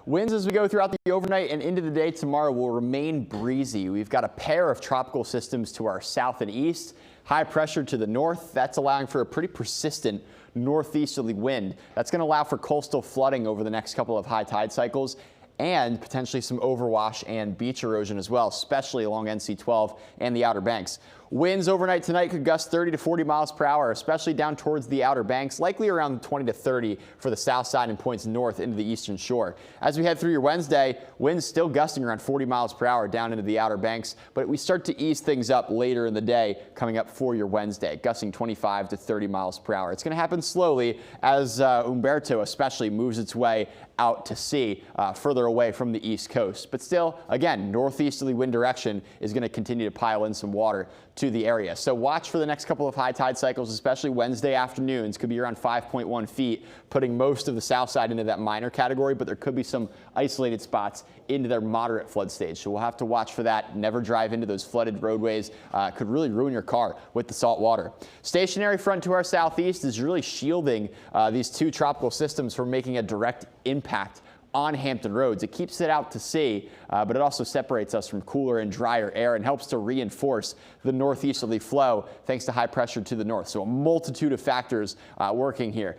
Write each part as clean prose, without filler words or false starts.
Winds as we go throughout the overnight and into the day tomorrow will remain breezy. We've got a pair of tropical systems to our south and east. High pressure to the north. That's allowing for a pretty persistent northeasterly wind. That's going to allow for coastal flooding over the next couple of high tide cycles, and potentially some overwash and beach erosion as well, especially along NC-12 and the Outer Banks. Winds overnight tonight could gust 30 to 40 miles per hour, especially down towards the Outer Banks, likely around 20 to 30 for the south side and points north into the eastern shore. As we head through your Wednesday, winds still gusting around 40 miles per hour down into the Outer Banks, but we start to ease things up later in the day coming up for your Wednesday, gusting 25 to 30 miles per hour. It's going to happen slowly as Humberto especially moves its way out to sea further away from the east coast. But still, again, northeasterly wind direction is going to continue to pile in some water to the area. So watch for the next couple of high tide cycles, especially Wednesday afternoons. Could be around 5.1 feet, putting most of the south side into that minor category, but there could be some isolated spots into their moderate flood stage. So we'll have to watch for that. Never drive into those flooded roadways. Could really ruin your car with the salt water. Stationary front to our southeast is really shielding these two tropical systems from making a direct impact on Hampton roads. It keeps it out to sea, but it also separates us from cooler and drier air and helps to reinforce the northeasterly flow thanks to high pressure to the north. So a multitude of factors working here.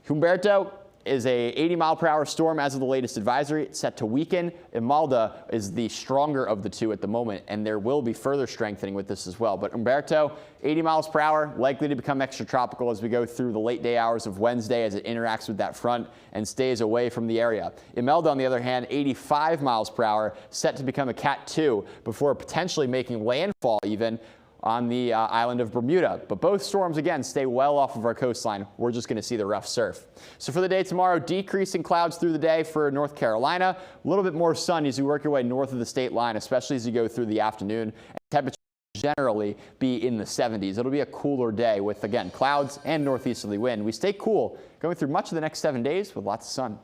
Humberto is a 80-mile-per-hour storm as of the latest advisory. It's set to weaken. Imelda is the stronger of the two at the moment, and there will be further strengthening with this as well. But Humberto, 80 miles per hour, likely to become extratropical as we go through the late day hours of Wednesday as it interacts with that front and stays away from the area. Imelda, on the other hand, 85 miles per hour, set to become a Cat 2 before potentially making landfall even on the island of Bermuda. But both storms, again, stay well off of our coastline. We're just going to see the rough surf. So for the day tomorrow, decreasing clouds through the day for North Carolina. A little bit more sun as you work your way north of the state line, especially as you go through the afternoon. And temperatures generally be in the 70s. It'll be a cooler day with, again, clouds and northeasterly wind. We stay cool going through much of the next 7 days with lots of sun.